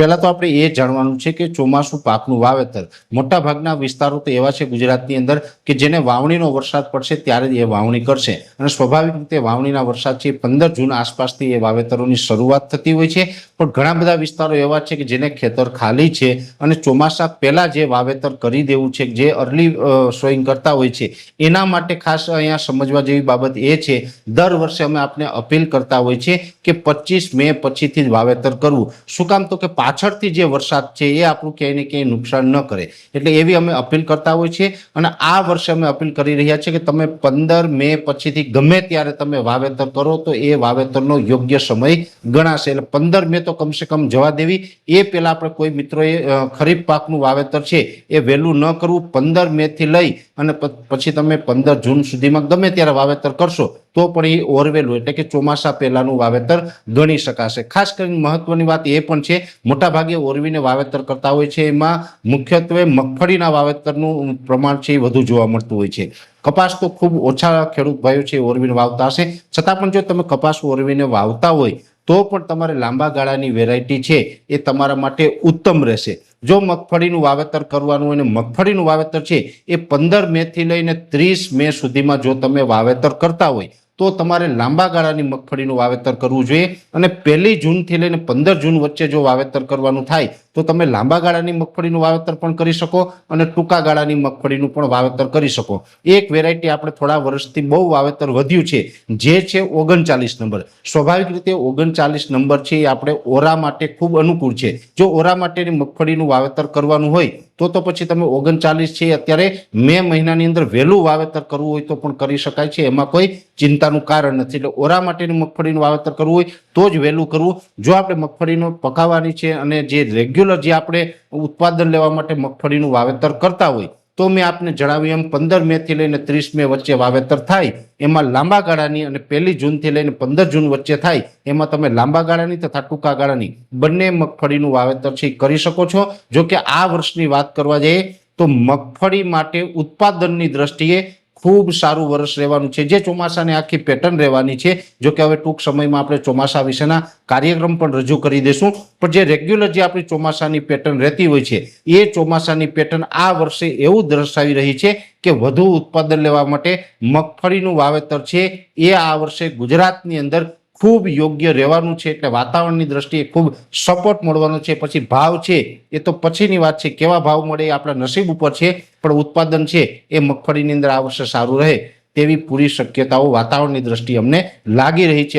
પહેલા તો આપણે એ જાણવાનું છે કે ચોમાસું પાકનું વાવેતર મોટાભાગના વિસ્તારો તો એવા છે ગુજરાતની અંદર કે જેને વાવણીનો વરસાદ પડશે ત્યારે જ એ વાવણી કરશે અને સ્વાભાવિક રીતે વાવણીના વરસાદ છે 15 જૂન આસપાસથી એ વાવેતરોની શરૂઆત થતી હોય છે। પણ ઘણા બધા વિસ્તારો એવા છે કે જેને ખેતર ખાલી છે અને ચોમાસા પહેલા જે વાવેતર કરી દેવું છે, જે અર્લી સોઈંગ કરતા હોય છે, એના માટે ખાસ અહીંયા સમજવા જેવી બાબત એ છે, દર વર્ષે અમે આપને અપીલ કરતા હોય છે કે 25 મે પછીથી જ વાવેતર કરવું। શું કામ? તો કે પાછળથી જે વરસાદ છે એ આપણું ક્યાંય ને ક્યાંય નુકસાન ન કરે, એટલે એવી અમે અપીલ કરતા હોય છે। અને આ વર્ષે અમે અપીલ કરી રહ્યા છીએ કે તમે 15 મે પછીથી ગમે ત્યારે તમે વાવેતર કરો તો એ વાવેતરનો યોગ્ય સમય ગણાશે। એટલે 15 મે તો કમસે કમ જવા દેવી, એ પહેલા આપણે કોઈ મિત્રોએ ખરીફ પાકનું વાવેતર છે એ વહેલું ન કરવું। 15 મે થી લઈ અને પછી તમે 15 જૂન સુધીમાં ગમે ત્યારે વાવેતર કરશો તો પણ એ ઓરવેલું એટલે કે ચોમાસા પહેલાનું વાવેતર ગણી શકાશે। ખાસ કરીને મહત્વની વાત એ પણ છે, મોટાભાગે ઓરવીને વાવેતર કરતા હોય છે એમાં મુખ્યત્વે મગફળીના વાવેતરનું પ્રમાણ છે એ વધુ જોવા મળતું હોય છે। કપાસ તો ખૂબ ઓછા ખેડૂત ભાઈઓ છે ઓરવીને વાવતા હશે, છતાં પણ જો તમે કપાસ ઓરવીને વાવતા હોય તો પણ તમારે લાંબા ગાળાની વેરાયટી છે એ તમારા માટે ઉત્તમ રહેશે। જો મગફળીનું વાવેતર કરવાનું હોય અને મગફળીનું વાવેતર છે એ 15 મે થી લઈને 30 મે સુધીમાં જો તમે વાવેતર કરતા હોય તો તમારે લાંબા ગાળાની મગફળીનું વાવેતર કરવું જોઈએ। અને 1 જૂનથી લઈને 15 જૂન વચ્ચે જો વાવેતર કરવાનું થાય તો તમે લાંબા ગાળાની મગફળીનું વાવેતર પણ કરી શકો અને ટૂંકા ગાળાની મગફળીનું પણ વાવેતર કરી શકો। એક વેરાયટી આપણે થોડા વર્ષથી બહુ વાવેતર વધ્યું છે, જે છે 39 નંબર। સ્વાભાવિક રીતે 39 નંબર છે એ આપણે ઓરા માટે ખૂબ અનુકૂળ છે। જો ઓરા માટેની મગફળીનું વાવેતર કરવાનું હોય તો પછી તમે 39 છે અત્યારે મે મહિનાની અંદર વહેલું વાવેતર કરવું હોય તો પણ કરી શકાય છે, એમાં કોઈ ચિંતાનું કારણ નથી। એટલે ઓરા માટેની મગફળીનું વાવેતર કરવું હોય તો જ વહેલું કરવું। જો આપણે મગફળીનો પકાવવાની છે અને જે રેગ્યુલર જે આપણે ઉત્પાદન લેવા માટે મગફળીનું વાવેતર કરતા હોય તો મેં આપને જણાવ્યું એમ 15 મે થી લઈને 30 મે વચ્ચે વાવેતર થાય એમાં લાંબા ગાળાની અને 1 જૂનથી લઈને 15 જૂન વચ્ચે થાય એમાં તમે લાંબા ગાળાની તથા ટૂંકા ગાળાની બંને મગફળીનું વાવેતર છે કરી શકો છો। જો કે આ વર્ષની વાત કરવા જઈએ તો મગફળી માટે ઉત્પાદનની દ્રષ્ટિએ ખૂબ સારું વર્ષ રહેવાનું છે, જે ચોમાસાની આખી પેટર્ન રહેવાની છે। જો કે હવે ટૂંક સમયમાં આપણે ચોમાસા વિશેના કાર્યક્રમ પણ રજૂ કરી દઈશું, પણ જે રેગ્યુલર જે આપણી ચોમાસાની પેટર્ન રહેતી હોય છે એ ચોમાસાની પેટર્ન આ વર્ષે એવું દર્શાવી રહી છે કે વધુ ઉત્પાદન લેવા માટે મગફળીનું વાવેતર છે એ આ વર્ષે ગુજરાતની અંદર ખૂબ યોગ્ય રહેવાનું છે। એટલે વાતાવરણની દ્રષ્ટિએ ખૂબ સપોર્ટ મળવાનો છે। પછી ભાવ છે એ તો પછીની વાત છે, કેવા ભાવ મળે એ આપણા નસીબ ઉપર છે, પણ ઉત્પાદન છે એ મગફળીની અંદર આ વર્ષે સારું રહે તેવી પૂરી શક્યતાઓ વાતાવરણની દ્રષ્ટિએ અમને લાગી રહી છે।